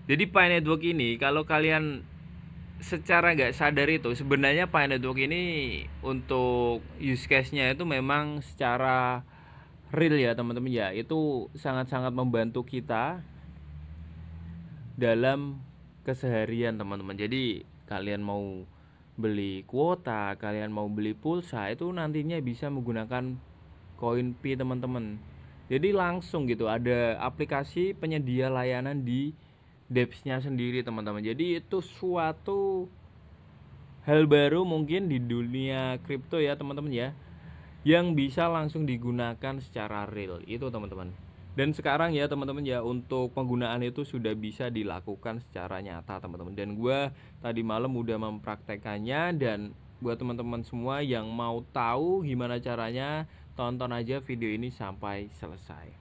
Jadi Pi Network ini kalau kalian secara nggak sadar itu sebenarnya Pi Network ini untuk use case-nya itu memang secara real ya teman-teman ya. Itu sangat-sangat membantu kita dalam keseharian teman-teman. Jadi kalian mau beli kuota, kalian mau beli pulsa itu nantinya bisa menggunakan koin Pi teman-teman. Jadi langsung gitu ada aplikasi penyedia layanan di dApps-nya sendiri teman-teman. Jadi itu suatu hal baru mungkin di dunia kripto ya teman-teman ya, yang bisa langsung digunakan secara real itu teman-teman. Dan sekarang ya teman-teman ya, untuk penggunaan itu sudah bisa dilakukan secara nyata teman-teman. Dan gue tadi malam udah mempraktekannya. Dan buat teman-teman semua yang mau tahu gimana caranya, tonton aja video ini sampai selesai.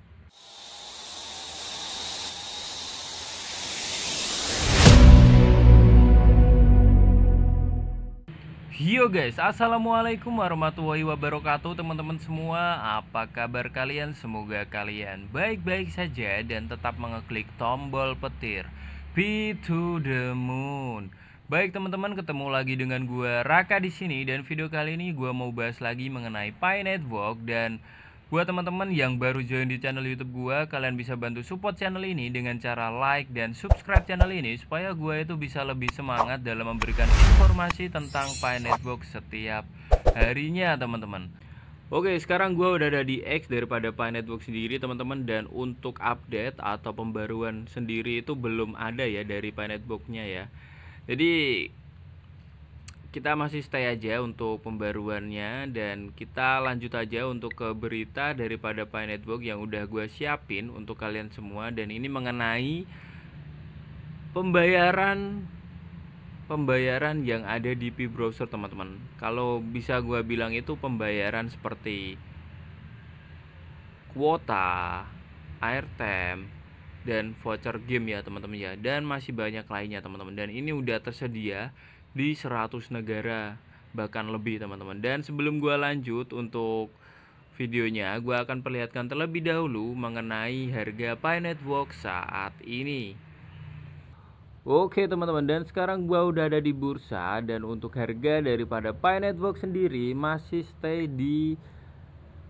Yo guys, assalamualaikum warahmatullahi wabarakatuh teman-teman semua. Apa kabar kalian? Semoga kalian baik-baik saja dan tetap mengeklik tombol petir Pi to the Moon. Baik teman-teman, ketemu lagi dengan gue Raka di sini, dan video kali ini gue mau bahas lagi mengenai Pi Network. Dan buat teman-teman yang baru join di channel YouTube gue, kalian bisa bantu support channel ini dengan cara like dan subscribe channel ini supaya gue itu bisa lebih semangat dalam memberikan informasi tentang Pi Network setiap harinya teman-teman. Oke, sekarang gue udah ada di X daripada Pi Network sendiri teman-teman. Dan untuk update atau pembaruan sendiri itu belum ada ya dari Pi Networknya ya. Jadi kita masih stay aja untuk pembaruannya, dan kita lanjut aja untuk ke berita daripada Pi Network yang udah gue siapin untuk kalian semua. Dan ini mengenai pembayaran yang ada di Pi Browser teman-teman. Kalau bisa gue bilang itu pembayaran seperti kuota, airtime, dan voucher game ya teman-teman ya, dan masih banyak lainnya teman-teman. Dan ini udah tersedia di 100 negara bahkan lebih teman-teman. Dan sebelum gua lanjut untuk videonya, gua akan perlihatkan terlebih dahulu mengenai harga Pi Network saat ini. Oke teman-teman, dan sekarang gua udah ada di bursa, dan untuk harga daripada Pi Network sendiri masih stay di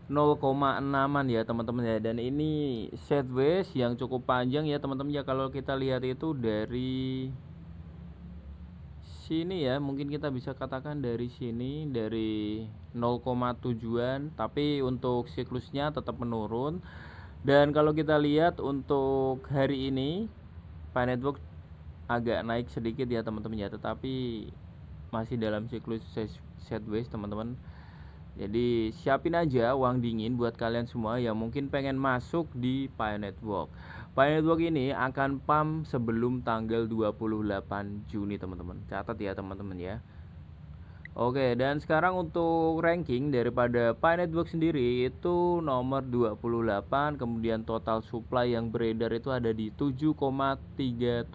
0,6an ya teman-teman ya. Dan ini sideways yang cukup panjang ya teman-teman ya. Kalau kita lihat itu dari sini ya, mungkin kita bisa katakan dari sini, dari 0,7an, tapi untuk siklusnya tetap menurun. Dan kalau kita lihat untuk hari ini Pi Network agak naik sedikit ya teman-teman ya, tetapi masih dalam siklus sideways teman-teman. Jadi siapin aja uang dingin buat kalian semua yang mungkin pengen masuk di Pi Network. Pi Network ini akan pump sebelum tanggal 28 Juni teman-teman. Catat ya teman-teman ya. Oke, dan sekarang untuk ranking daripada Pi Network sendiri itu nomor 28. Kemudian total supply yang beredar itu ada di 7,37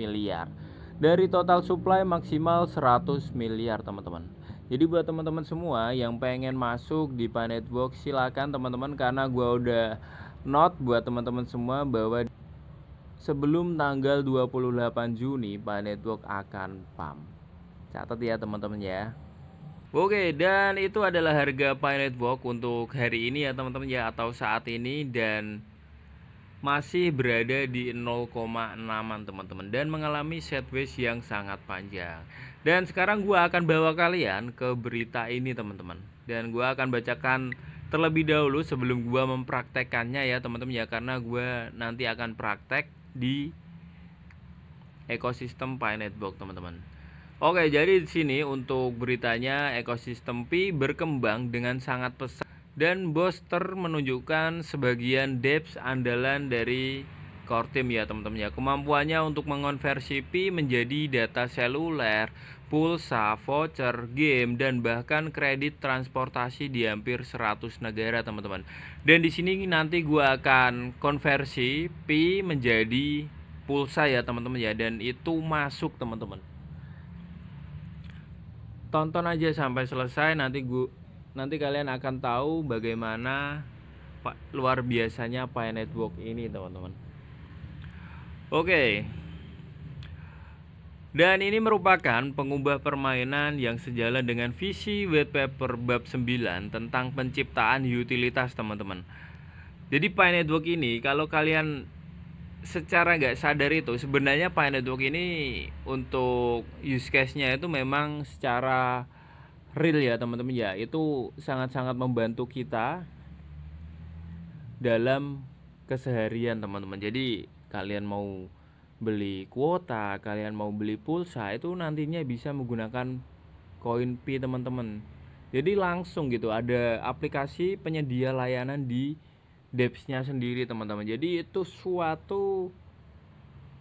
miliar. Dari total supply maksimal 100 miliar teman-teman. Jadi buat teman-teman semua yang pengen masuk di Pi Network, silakan teman-teman, karena gua udah note buat teman-teman semua bahwa sebelum tanggal 28 Juni Pi Network akan pump. Catat ya teman-teman ya. Oke, dan itu adalah harga Pi Network untuk hari ini ya teman-teman ya, atau saat ini, dan masih berada di 0,6an teman-teman, dan mengalami sideways yang sangat panjang. Dan sekarang gua akan bawa kalian ke berita ini teman-teman, dan gua akan bacakan terlebih dahulu sebelum gua mempraktekannya ya teman-teman ya, karena gua nanti akan praktek di ekosistem Pi Network teman-teman. Oke, jadi di sini untuk beritanya, ekosistem Pi berkembang dengan sangat pesat dan Boster menunjukkan sebagian dApps andalan dari core team ya teman-teman ya. Kemampuannya untuk mengonversi Pi menjadi data seluler, pulsa, voucher, game, dan bahkan kredit transportasi di hampir 100 negara teman-teman. Dan di sini nanti gua akan konversi Pi menjadi pulsa ya teman-teman ya, dan itu masuk teman-teman. Tonton aja sampai selesai, nanti kalian akan tahu bagaimana luar biasanya Pi Network ini teman-teman. Oke. Dan ini merupakan pengubah permainan yang sejalan dengan visi white paper bab 9 tentang penciptaan utilitas, teman-teman. Jadi Pi Network ini kalau kalian secara nggak sadar itu sebenarnya Pi Network ini untuk use case-nya itu memang secara real ya teman-teman ya, itu sangat-sangat membantu kita dalam keseharian teman-teman. Jadi kalian mau beli kuota, kalian mau beli pulsa, itu nantinya bisa menggunakan koin Pi teman-teman. Jadi langsung gitu ada aplikasi penyedia layanan di dApps-nya sendiri teman-teman. Jadi itu suatu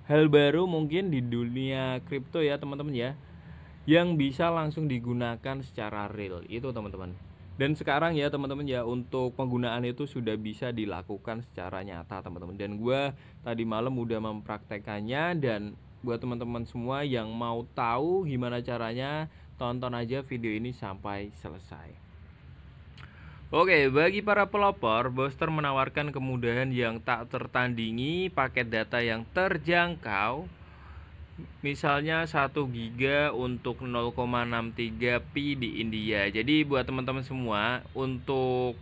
hal baru mungkin di dunia kripto ya teman-teman ya, yang bisa langsung digunakan secara real itu teman-teman. Dan sekarang ya teman-teman ya, untuk penggunaan itu sudah bisa dilakukan secara nyata teman-teman. Dan gue tadi malam udah mempraktekannya, dan buat teman-teman semua yang mau tahu gimana caranya, tonton aja video ini sampai selesai. Oke, bagi para pelopor, Boster menawarkan kemudahan yang tak tertandingi, paket data yang terjangkau. Misalnya 1 giga untuk 0,63 Pi di India. Jadi buat teman-teman semua, untuk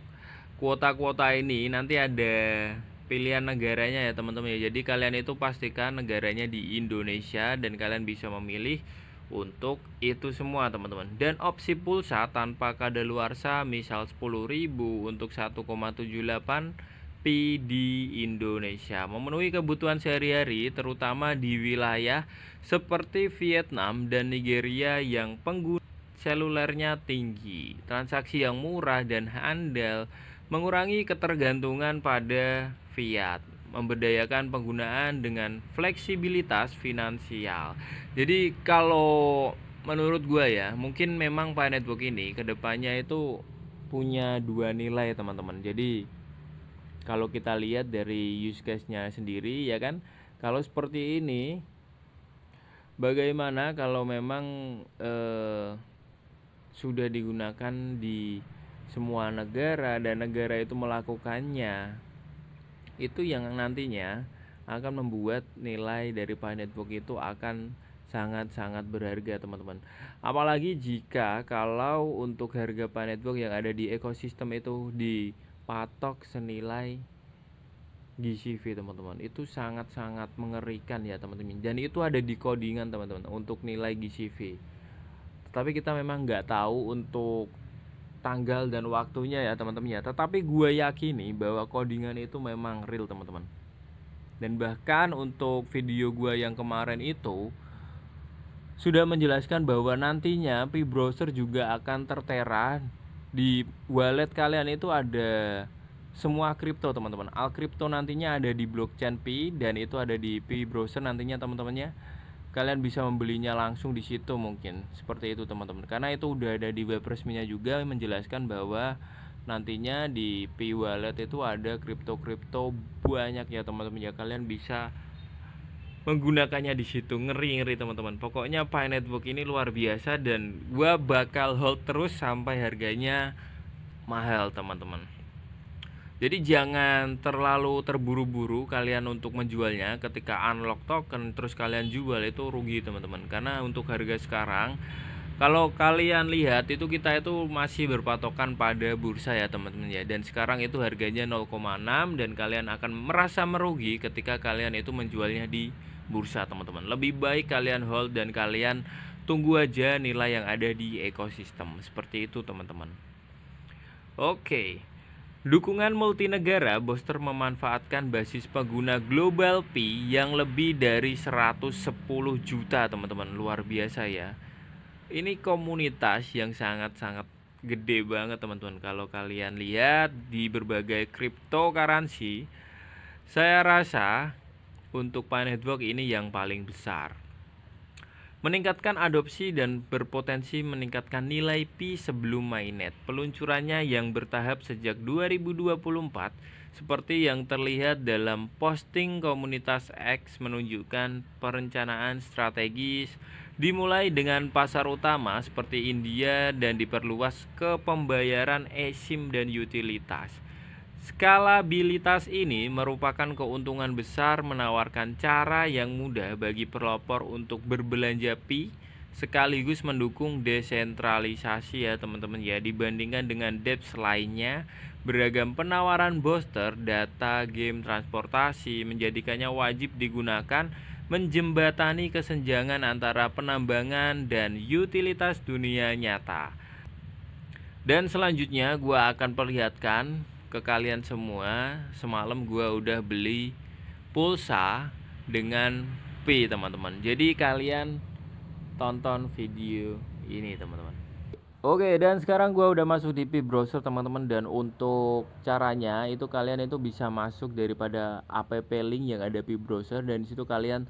kuota-kuota ini nanti ada pilihan negaranya ya teman-teman ya. Jadi kalian itu pastikan negaranya di Indonesia dan kalian bisa memilih untuk itu semua teman-teman. Dan opsi pulsa tanpa kadaluarsa misal 10.000 untuk 1,78 Pi di Indonesia, memenuhi kebutuhan sehari-hari terutama di wilayah seperti Vietnam dan Nigeria yang pengguna selulernya tinggi, transaksi yang murah dan handal, mengurangi ketergantungan pada fiat, memberdayakan penggunaan dengan fleksibilitas finansial. Jadi kalau menurut gua ya, mungkin memang Pi Network ini kedepannya itu punya dua nilai teman-teman. Jadi kalau kita lihat dari use case-nya sendiri ya kan, kalau seperti ini bagaimana kalau memang sudah digunakan di semua negara dan negara itu melakukannya, itu yang nantinya akan membuat nilai dari Pi Network itu akan sangat-sangat berharga teman-teman. Apalagi jika kalau untuk harga Pi Network yang ada di ekosistem itu dipatok senilai GCV teman-teman, itu sangat-sangat mengerikan ya teman-teman. Dan itu ada di codingan teman-teman untuk nilai GCV. Tapi kita memang nggak tahu untuk tanggal dan waktunya ya teman-teman ya. Tetapi gue yakini bahwa codingan itu memang real teman-teman. Dan bahkan untuk video gue yang kemarin itu sudah menjelaskan bahwa nantinya Pi Browser juga akan tertera di wallet kalian. Itu ada semua kripto teman-teman. Alkripto nantinya ada di blockchain Pi, dan itu ada di Pi Browser nantinya teman-temannya. Kalian bisa membelinya langsung di situ mungkin. Seperti itu teman-teman. Karena itu udah ada di web resminya juga menjelaskan bahwa nantinya di Pi Wallet itu ada kripto-kripto banyak ya teman-teman ya. Kalian bisa menggunakannya di situ. Ngeri teman-teman. Pokoknya Pi Network ini luar biasa, dan gua bakal hold terus sampai harganya mahal teman-teman. Jadi jangan terlalu terburu-buru kalian untuk menjualnya. Ketika unlock token terus kalian jual, itu rugi teman-teman. Karena untuk harga sekarang, kalau kalian lihat itu kita itu masih berpatokan pada bursa ya teman-teman ya. Dan sekarang itu harganya 0,6, dan kalian akan merasa merugi ketika kalian itu menjualnya di bursa teman-teman. Lebih baik kalian hold dan kalian tunggu aja nilai yang ada di ekosistem. Seperti itu teman-teman. Oke. Dukungan multinegara, Boster memanfaatkan basis pengguna global Pi yang lebih dari 110 juta teman-teman. Luar biasa ya. Ini komunitas yang sangat-sangat gede banget teman-teman. Kalau kalian lihat di berbagai cryptocurrency, saya rasa untuk Pi Network ini yang paling besar. Meningkatkan adopsi dan berpotensi meningkatkan nilai Pi sebelum mainnet. Peluncurannya yang bertahap sejak 2024 seperti yang terlihat dalam posting komunitas X menunjukkan perencanaan strategis dimulai dengan pasar utama seperti India dan diperluas ke pembayaran eSIM dan utilitas. Skalabilitas ini merupakan keuntungan besar menawarkan cara yang mudah bagi pelopor untuk berbelanja Pi sekaligus mendukung desentralisasi ya teman-teman ya, dibandingkan dengan dApps lainnya. Beragam penawaran booster data game transportasi menjadikannya wajib digunakan menjembatani kesenjangan antara penambangan dan utilitas dunia nyata. Dan selanjutnya gua akan perlihatkan ke kalian semua, semalam gua udah beli pulsa dengan Pi teman-teman. Jadi kalian tonton video ini teman-teman. Oke, dan sekarang gua udah masuk di Pi browser teman-teman, dan untuk caranya itu kalian itu bisa masuk daripada app link yang ada Pi browser, dan disitu kalian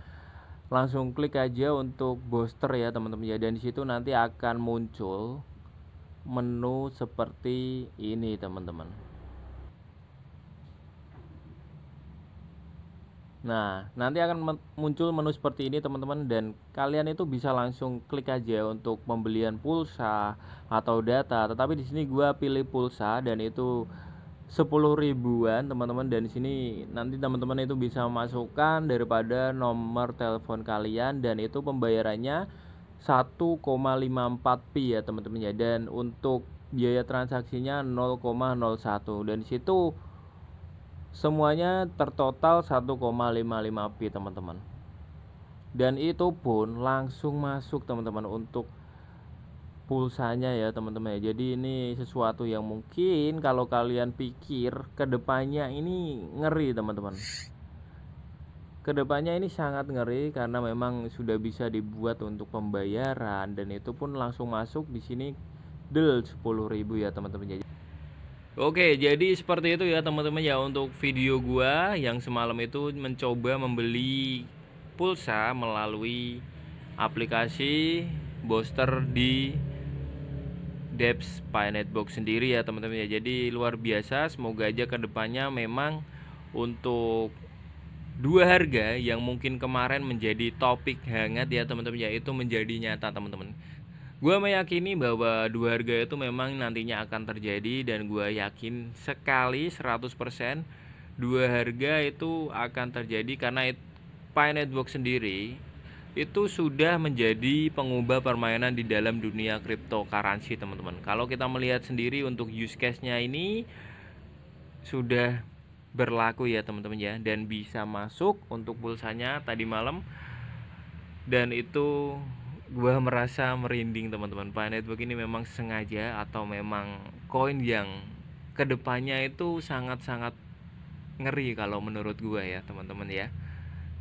langsung klik aja untuk booster ya teman-teman ya, dan disitu nanti akan muncul menu seperti ini teman-teman. Nah, nanti akan muncul menu seperti ini teman-teman, dan kalian itu bisa langsung klik aja untuk pembelian pulsa atau data. Tetapi di sini gua pilih pulsa dan itu 10 ribuan teman-teman, dan di sini nanti teman-teman itu bisa masukkan daripada nomor telepon kalian, dan itu pembayarannya 1,54 Pi ya teman-teman ya, dan untuk biaya transaksinya 0,01, dan di situ semuanya tertotal 1,55 Pi teman-teman. Dan itu pun langsung masuk teman-teman untuk pulsanya ya teman-teman ya. Jadi ini sesuatu yang mungkin kalau kalian pikir kedepannya ini ngeri teman-teman. Kedepannya ini sangat ngeri karena memang sudah bisa dibuat untuk pembayaran, dan itu pun langsung masuk di sini del 10.000 ya teman-teman ya. Oke, jadi seperti itu ya teman-teman ya untuk video gua yang semalam itu mencoba membeli pulsa melalui aplikasi booster di dApps Pi Netbox sendiri ya teman-teman ya. Jadi luar biasa, semoga aja kedepannya memang untuk dua harga yang mungkin kemarin menjadi topik hangat ya teman-teman ya, itu menjadi nyata teman-teman. Gue meyakini bahwa dua harga itu memang nantinya akan terjadi, dan gue yakin sekali 100% dua harga itu akan terjadi karena Pi Network sendiri itu sudah menjadi pengubah permainan di dalam dunia cryptocurrency teman-teman. Kalau kita melihat sendiri untuk use case-nya ini sudah berlaku ya teman-teman ya, dan bisa masuk untuk pulsanya tadi malam, dan itu gua merasa merinding teman-teman. Pi Network ini memang sengaja atau memang koin yang kedepannya itu sangat-sangat ngeri kalau menurut gua ya teman-teman ya.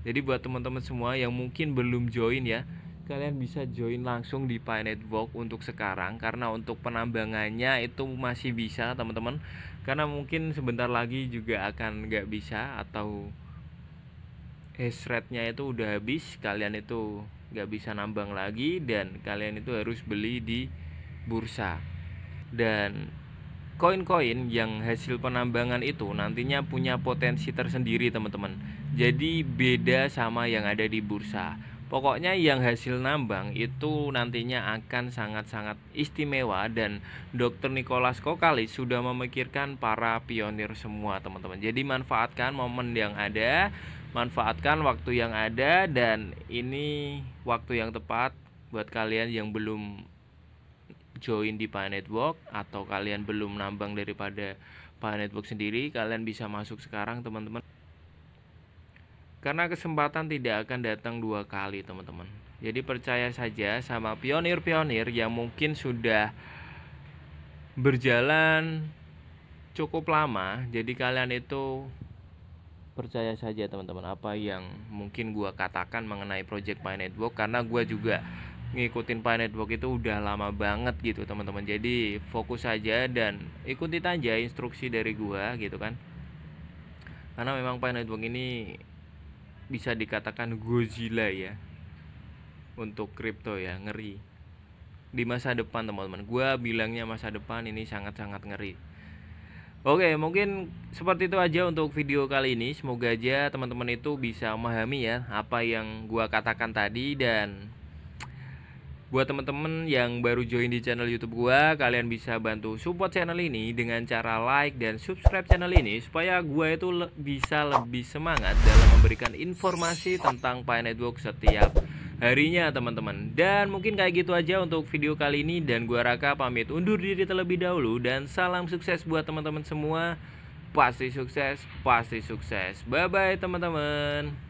Jadi buat teman-teman semua yang mungkin belum join ya, kalian bisa join langsung di Pi Network untuk sekarang, karena untuk penambangannya itu masih bisa teman-teman, karena mungkin sebentar lagi juga akan nggak bisa atau hash rate-nya itu udah habis, kalian itu nggak bisa nambang lagi, dan kalian itu harus beli di bursa. Dan koin-koin yang hasil penambangan itu nantinya punya potensi tersendiri teman-teman, jadi beda sama yang ada di bursa. Pokoknya yang hasil nambang itu nantinya akan sangat-sangat istimewa, dan Dr. Nicholas Kokalis sudah memikirkan para pionir semua teman-teman. Jadi manfaatkan momen yang ada, manfaatkan waktu yang ada, dan ini waktu yang tepat buat kalian yang belum join di Pi Network atau kalian belum nambang daripada Pi Network sendiri. Kalian bisa masuk sekarang teman-teman, karena kesempatan tidak akan datang dua kali teman-teman. Jadi percaya saja sama pionir-pionir yang mungkin sudah berjalan cukup lama. Jadi kalian itu percaya saja teman-teman apa yang mungkin gua katakan mengenai project Pi Network, karena gua juga ngikutin Pi Network itu udah lama banget gitu teman-teman. Jadi fokus saja dan ikutin aja instruksi dari gua gitu kan, karena memang Pi Network ini bisa dikatakan Godzilla ya untuk kripto ya, ngeri di masa depan teman-teman. Gua bilangnya masa depan ini sangat-sangat ngeri. Oke, mungkin seperti itu aja untuk video kali ini. Semoga aja teman-teman itu bisa memahami ya apa yang gua katakan tadi, dan Buat teman-teman yang baru join di channel YouTube gua, kalian bisa bantu support channel ini dengan cara like dan subscribe channel ini supaya gua itu bisa lebih semangat dalam memberikan informasi tentang Pi Network setiap harinya, teman-teman. Dan mungkin kayak gitu aja untuk video kali ini, dan gua Raka pamit undur diri terlebih dahulu, dan salam sukses buat teman-teman semua. Pasti sukses, pasti sukses. Bye bye teman-teman.